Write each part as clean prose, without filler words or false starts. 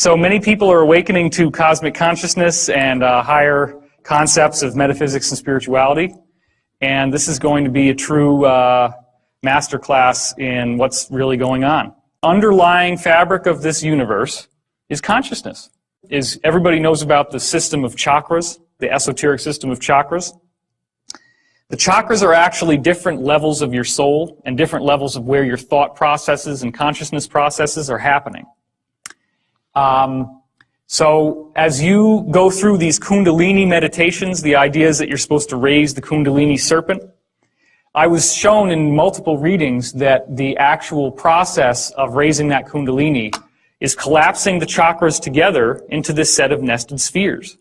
So many people are awakening to cosmic consciousness and higher concepts of metaphysics and spirituality. And this is going to be a true masterclass in what's really going on. Underlying fabric of this universe is consciousness. Everybody knows about the system of chakras, the esoteric system of chakras. The chakras are actually different levels of your soul and different levels of where your thought processes and consciousness processes are happening. So as you go through these Kundalini meditations, the idea is that you're supposed to raise the Kundalini serpent. I was shown in multiple readings that the actual process of raising that Kundalini is collapsing the chakras together into this set of nested spheres.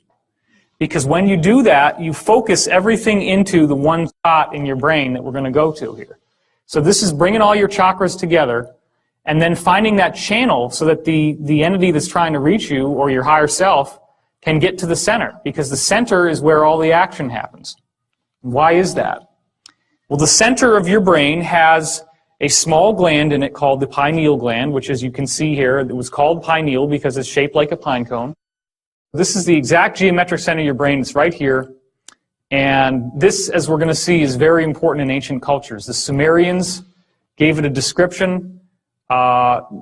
Because when you do that, you focus everything into the one spot in your brain that we're going to go to here. So this is bringing all your chakras together and then finding that channel so that the entity that's trying to reach you, or your higher self, can get to the center. Because the center is where all the action happens. Why is that? Well, the center of your brain has a small gland in it called the pineal gland, which, as you can see here, it was called pineal because it's shaped like a pine cone. This is the exact geometric center of your brain. It's right here. And this, as we're going to see, is very important in ancient cultures. The Sumerians gave it a description,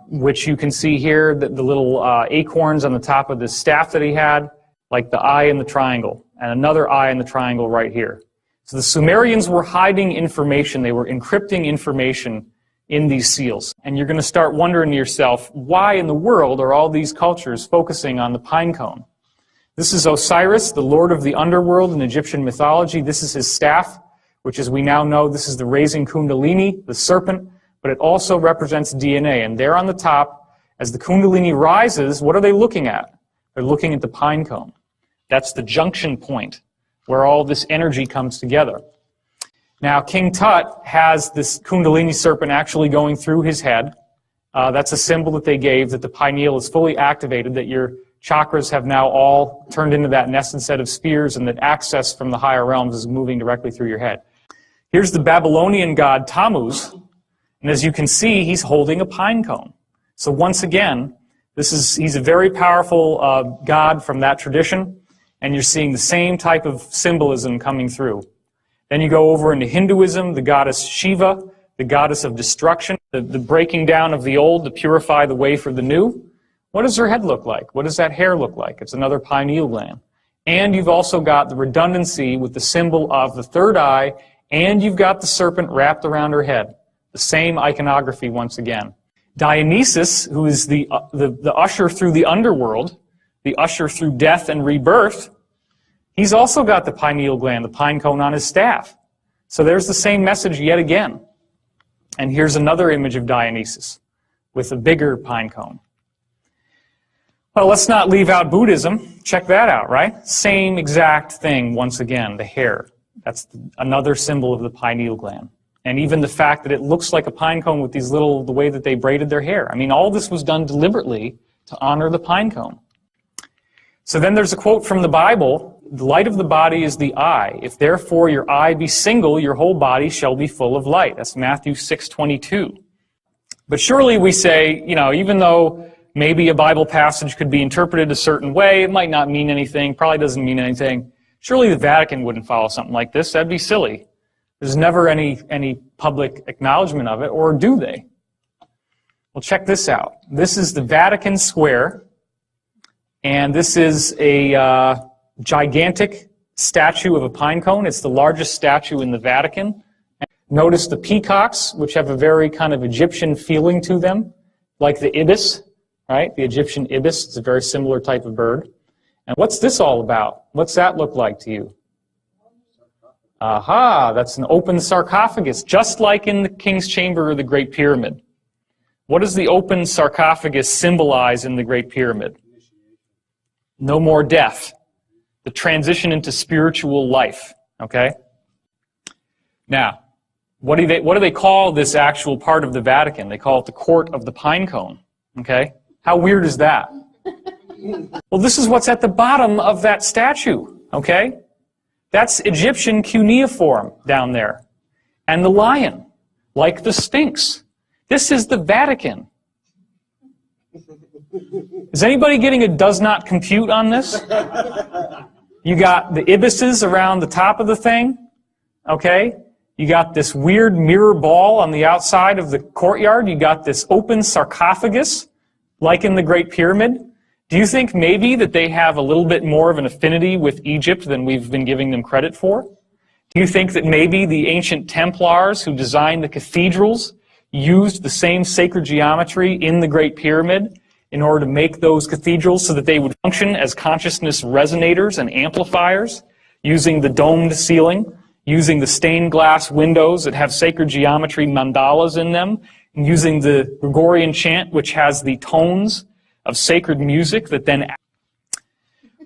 which you can see here, the little acorns on the top of this staff that he had, like the eye in the triangle, and another eye in the triangle right here. So the Sumerians were hiding information. They were encrypting information in these seals. And you're going to start wondering to yourself, why in the world are all these cultures focusing on the pine cone? This is Osiris, the lord of the underworld in Egyptian mythology. This is his staff, which, as we now know, this is the raising Kundalini, the serpent, but it also represents DNA. And there on the top, as the Kundalini rises, what are they looking at? They're looking at the pine cone. That's the junction point where all this energy comes together. Now, King Tut has this Kundalini serpent actually going through his head. That's a symbol that they gave, that the pineal is fully activated, that your chakras have now all turned into that nested set of spheres, and that access from the higher realms is moving directly through your head. Here's the Babylonian god Tammuz, and as you can see, he's holding a pine cone. So once again, he's a very powerful god from that tradition, and you're seeing the same type of symbolism coming through. Then you go over into Hinduism, the goddess Shiva, the goddess of destruction, the breaking down of the old to purify the way for the new. What does her head look like? What does that hair look like? It's another pineal gland. And you've also got the redundancy with the symbol of the third eye, and you've got the serpent wrapped around her head. The same iconography once again. Dionysus, who is the usher through the underworld, the usher through death and rebirth, he's also got the pineal gland, the pine cone on his staff. So there's the same message yet again. And here's another image of Dionysus with a bigger pine cone. Well, let's not leave out Buddhism. Check that out, right? Same exact thing once again, the hair. That's another symbol of the pineal gland. And even the fact that it looks like a pine cone with the way that they braided their hair. I mean, all this was done deliberately to honor the pine cone. So then there's a quote from the Bible, "The light of the body is the eye. If therefore your eye be single, your whole body shall be full of light." That's Matthew 6:22. But surely we say, even though maybe a Bible passage could be interpreted a certain way, it might not mean anything, probably doesn't mean anything. Surely the Vatican wouldn't follow something like this. That'd be silly. There's never any public acknowledgement of it, or do they? Well, check this out. This is the Vatican Square, and this is a gigantic statue of a pine cone. It's the largest statue in the Vatican. Notice the peacocks, which have a very kind of Egyptian feeling to them, like the ibis, right? The Egyptian ibis. It's a very similar type of bird. And what's this all about? What's that look like to you? Aha, that's an open sarcophagus, just like in the King's Chamber or the Great Pyramid. What does the open sarcophagus symbolize in the Great Pyramid? No more death. The transition into spiritual life, okay? Now, what do they call this actual part of the Vatican? They call it the Court of the Pine Cone, okay? How weird is that? Well, this is what's at the bottom of that statue, okay? That's Egyptian cuneiform down there. And the lion, like the Sphinx. This is the Vatican. Is anybody getting a does not compute on this? You got the ibises around the top of the thing, okay? You got this weird mirror ball on the outside of the courtyard. You got this open sarcophagus, like in the Great Pyramid. Do you think maybe that they have a little bit more of an affinity with Egypt than we've been giving them credit for? Do you think that maybe the ancient Templars who designed the cathedrals used the same sacred geometry in the Great Pyramid in order to make those cathedrals so that they would function as consciousness resonators and amplifiers, using the domed ceiling, using the stained glass windows that have sacred geometry mandalas in them, and using the Gregorian chant, which has the tones of sacred music that then...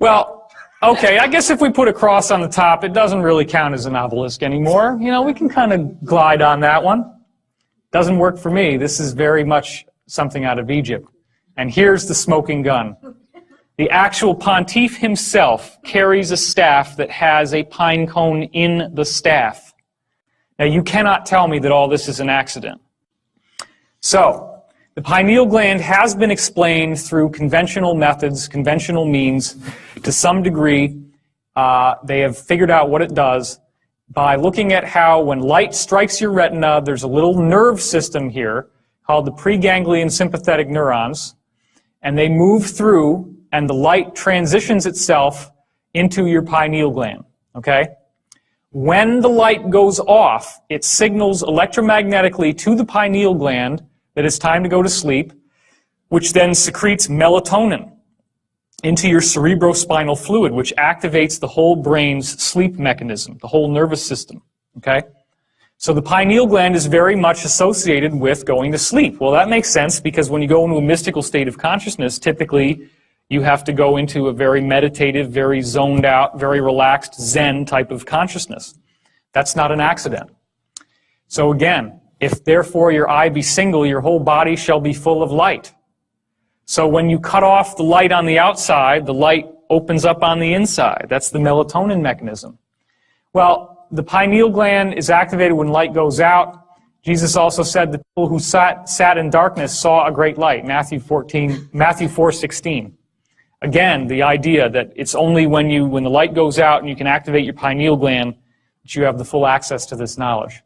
Well, okay, I guess if we put a cross on the top, it doesn't really count as an obelisk anymore. You know, we can kind of glide on that one. Doesn't work for me. This is very much something out of Egypt. And here's the smoking gun. The actual pontiff himself carries a staff that has a pine cone in the staff. Now, you cannot tell me that all this is an accident. So, the pineal gland has been explained through conventional methods, conventional means, to some degree. They have figured out what it does by looking at how when light strikes your retina, there's a little nerve system here called the preganglion sympathetic neurons, and they move through, and the light transitions itself into your pineal gland, okay? When the light goes off, it signals electromagnetically to the pineal gland that it's time to go to sleep, which then secretes melatonin into your cerebrospinal fluid, which activates the whole brain's sleep mechanism, the whole nervous system, okay? So the pineal gland is very much associated with going to sleep. Well, that makes sense because when you go into a mystical state of consciousness, typically you have to go into a very meditative, very zoned out, very relaxed Zen type of consciousness. That's not an accident. So again, if therefore your eye be single, your whole body shall be full of light. So when you cut off the light on the outside, the light opens up on the inside. That's the melatonin mechanism. Well, the pineal gland is activated when light goes out. Jesus also said the people who sat in darkness saw a great light, Matthew 4:16. Again, the idea that it's only when the light goes out and you can activate your pineal gland that you have the full access to this knowledge.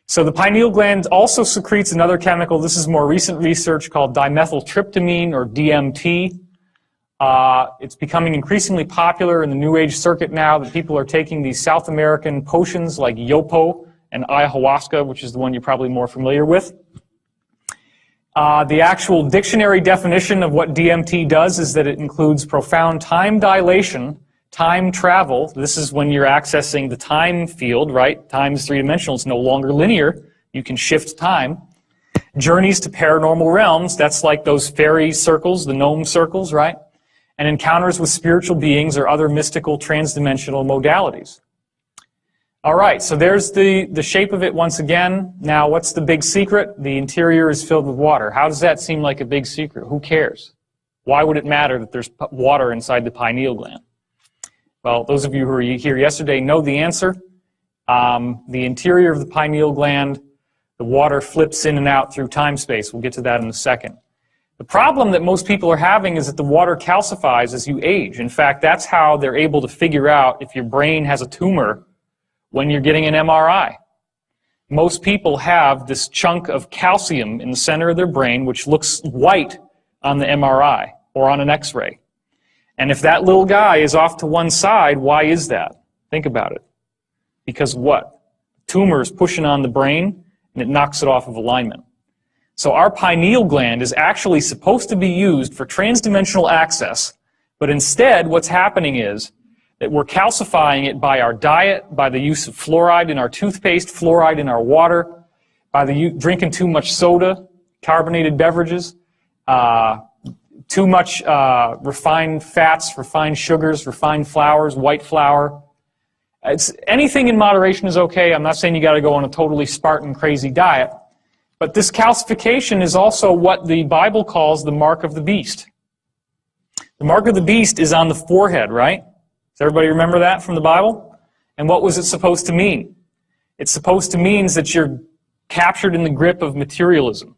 So the pineal gland also secretes another chemical. This is more recent research called dimethyltryptamine, or DMT. It's becoming increasingly popular in the New Age circuit now that people are taking these South American potions like yopo and ayahuasca, which is the one you're probably more familiar with. The actual dictionary definition of what DMT does is that it includes profound time dilation, time travel. This is when you're accessing the time field, right? Time is three-dimensional. It's no longer linear. You can shift time. Journeys to paranormal realms. That's like those fairy circles, the gnome circles, right? And encounters with spiritual beings or other mystical transdimensional modalities. All right, so there's the shape of it once again. Now, what's the big secret? The interior is filled with water. How does that seem like a big secret? Who cares? Why would it matter that there's water inside the pineal gland? Well, those of you who were here yesterday know the answer. The interior of the pineal gland, the water flips in and out through time-space. We'll get to that in a second. The problem that most people are having is that the water calcifies as you age. In fact, that's how they're able to figure out if your brain has a tumor when you're getting an MRI. Most people have this chunk of calcium in the center of their brain, which looks white on the MRI or on an X-ray. And if that little guy is off to one side, why is that? Think about it. Because what? Tumor is pushing on the brain, and it knocks it off of alignment. So our pineal gland is actually supposed to be used for transdimensional access, but instead what's happening is that we're calcifying it by our diet, by the use of fluoride in our toothpaste, fluoride in our water, by drinking too much soda, carbonated beverages, too much refined fats, refined sugars, refined flours, white flour. Anything in moderation is okay. I'm not saying you got to go on a totally Spartan crazy diet. But this calcification is also what the Bible calls the mark of the beast. The mark of the beast is on the forehead, right? Does everybody remember that from the Bible? And what was it supposed to mean? It's supposed to mean that you're captured in the grip of materialism.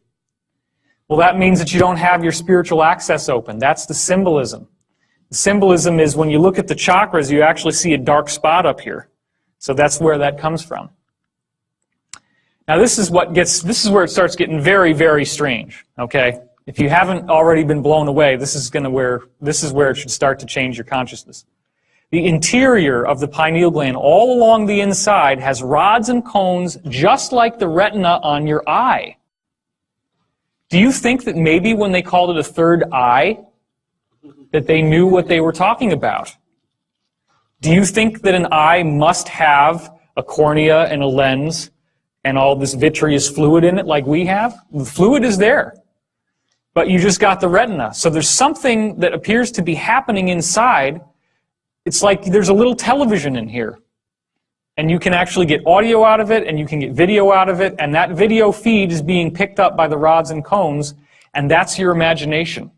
Well, that means that you don't have your spiritual access open. That's the symbolism. The symbolism is when you look at the chakras, you actually see a dark spot up here. So that's where that comes from. Now this is where it starts getting very, very strange. Okay? If you haven't already been blown away, this is where it should start to change your consciousness. The interior of the pineal gland, all along the inside, has rods and cones just like the retina on your eye. Do you think that maybe when they called it a third eye, that they knew what they were talking about? Do you think that an eye must have a cornea and a lens and all this vitreous fluid in it like we have? The fluid is there, but you just got the retina. So there's something that appears to be happening inside. It's like there's a little television in here. And you can actually get audio out of it, and you can get video out of it, and that video feed is being picked up by the rods and cones, and that's your imagination.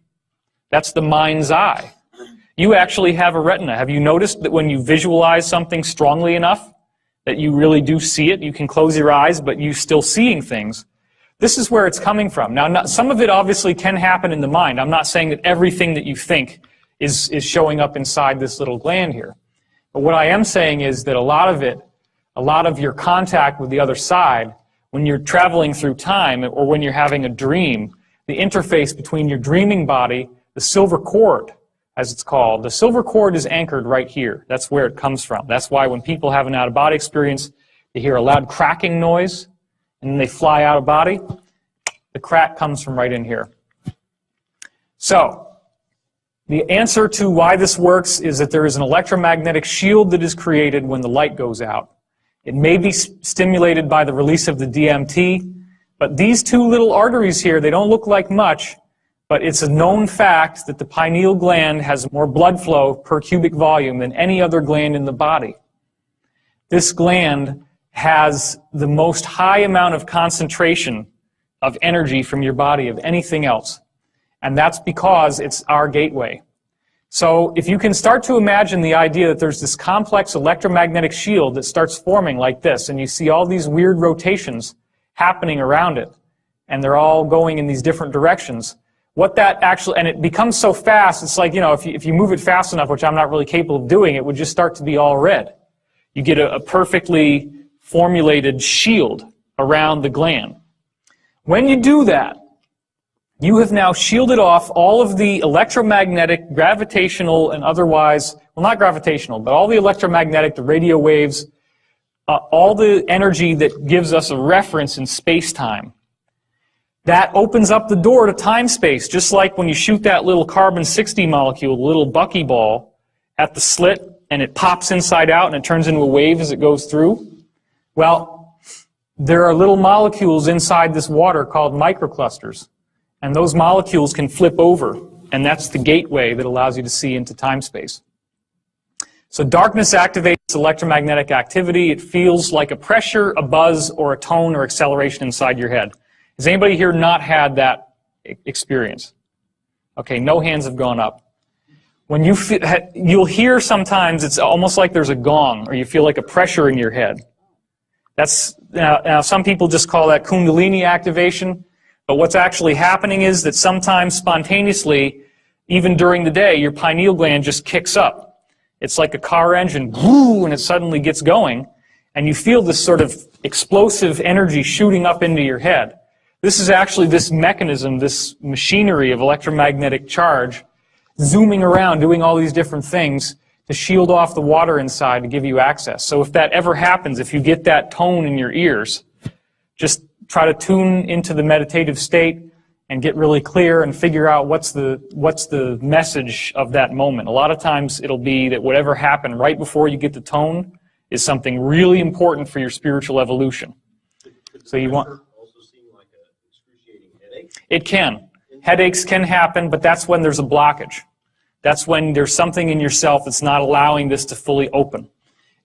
That's the mind's eye. You actually have a retina. Have you noticed that when you visualize something strongly enough that you really do see it? You can close your eyes, but you're still seeing things. This is where it's coming from. Now, some of it obviously can happen in the mind. I'm not saying that everything that you think is showing up inside this little gland here. But what I am saying is that a lot of your contact with the other side, when you're traveling through time or when you're having a dream, the interface between your dreaming body, the silver cord, as it's called, the silver cord is anchored right here. That's where it comes from. That's why when people have an out-of-body experience, they hear a loud cracking noise, and then they fly out of body. The crack comes from right in here. So, the answer to why this works is that there is an electromagnetic shield that is created when the light goes out. It may be stimulated by the release of the DMT, but these two little arteries here, they don't look like much, but it's a known fact that the pineal gland has more blood flow per cubic volume than any other gland in the body. This gland has the most high amount of concentration of energy from your body of anything else. And that's because it's our gateway. So if you can start to imagine the idea that there's this complex electromagnetic shield that starts forming like this, and you see all these weird rotations happening around it, and they're all going in these different directions, what that actually, and it becomes so fast, it's like, you know, if you move it fast enough, which I'm not really capable of doing, it would just start to be all red. You get a perfectly formulated shield around the gland. When you do that, you have now shielded off all of the electromagnetic, gravitational, and otherwise, well, not gravitational, but all the electromagnetic, the radio waves, all the energy that gives us a reference in space-time. That opens up the door to time-space, just like when you shoot that little carbon-60 molecule, the little buckyball, at the slit, and it pops inside out and it turns into a wave as it goes through. Well, there are little molecules inside this water called microclusters. And those molecules can flip over, and that's the gateway that allows you to see into time-space. So darkness activates electromagnetic activity. It feels like a pressure, a buzz, or a tone or acceleration inside your head. Has anybody here not had that experience? Okay, no hands have gone up. When you'll hear sometimes it's almost like there's a gong, or you feel like a pressure in your head. That's now some people just call that Kundalini activation. But what's actually happening is that sometimes spontaneously, even during the day, your pineal gland just kicks up. It's like a car engine, and it suddenly gets going, and you feel this sort of explosive energy shooting up into your head. This is actually this mechanism, this machinery of electromagnetic charge, zooming around, doing all these different things to shield off the water inside to give you access. So if that ever happens, if you get that tone in your ears, just try to tune into the meditative state and get really clear and figure out what's the message of that moment. A lot of times it'll be that whatever happened right before you get the tone is something really important for your spiritual evolution. So you want also seem like an excruciating headache? It can. Headaches can happen, but that's when there's a blockage. That's when there's something in yourself that's not allowing this to fully open.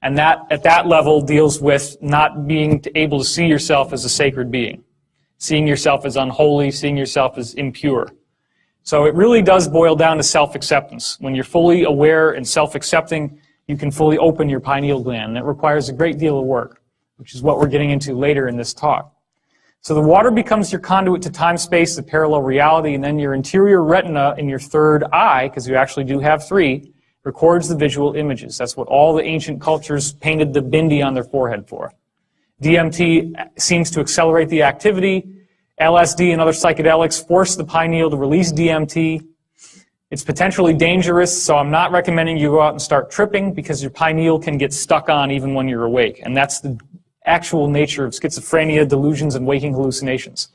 And that, at that level, deals with not being able to see yourself as a sacred being, seeing yourself as unholy, seeing yourself as impure. So it really does boil down to self-acceptance. When you're fully aware and self-accepting, you can fully open your pineal gland. That requires a great deal of work, which is what we're getting into later in this talk. So the water becomes your conduit to time-space, the parallel reality, and then your interior retina in your third eye, because you actually do have three, records the visual images. That's what all the ancient cultures painted the bindi on their forehead for. DMT seems to accelerate the activity. LSD and other psychedelics force the pineal to release DMT. It's potentially dangerous, so I'm not recommending you go out and start tripping because your pineal can get stuck on even when you're awake. And that's the actual nature of schizophrenia, delusions, and waking hallucinations.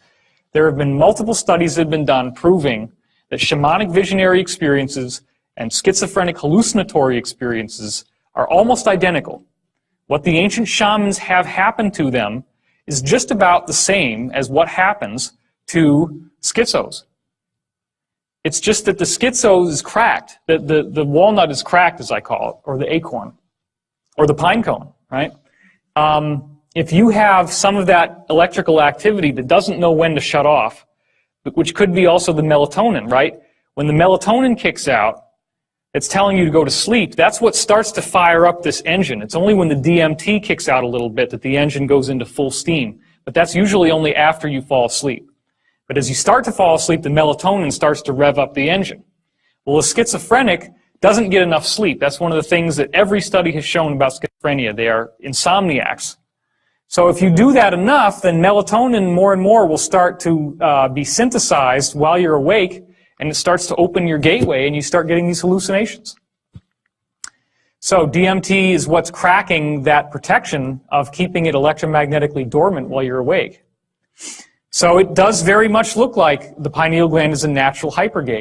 There have been multiple studies that have been done proving that shamanic visionary experiences and schizophrenic hallucinatory experiences are almost identical. What the ancient shamans have happened to them is just about the same as what happens to schizos. It's just that the schizo is cracked, the walnut is cracked, as I call it, or the acorn, or the pine cone, right? If you have some of that electrical activity that doesn't know when to shut off, which could be also the melatonin, right? When the melatonin kicks out, it's telling you to go to sleep. That's what starts to fire up this engine. It's only when the DMT kicks out a little bit that the engine goes into full steam. But that's usually only after you fall asleep. But as you start to fall asleep, the melatonin starts to rev up the engine. Well, a schizophrenic doesn't get enough sleep. That's one of the things that every study has shown about schizophrenia. They are insomniacs. So if you do that enough, then melatonin more and more will start to be synthesized while you're awake, and it starts to open your gateway, and you start getting these hallucinations. So DMT is what's cracking that protection of keeping it electromagnetically dormant while you're awake. So it does very much look like the pineal gland is a natural hypergate.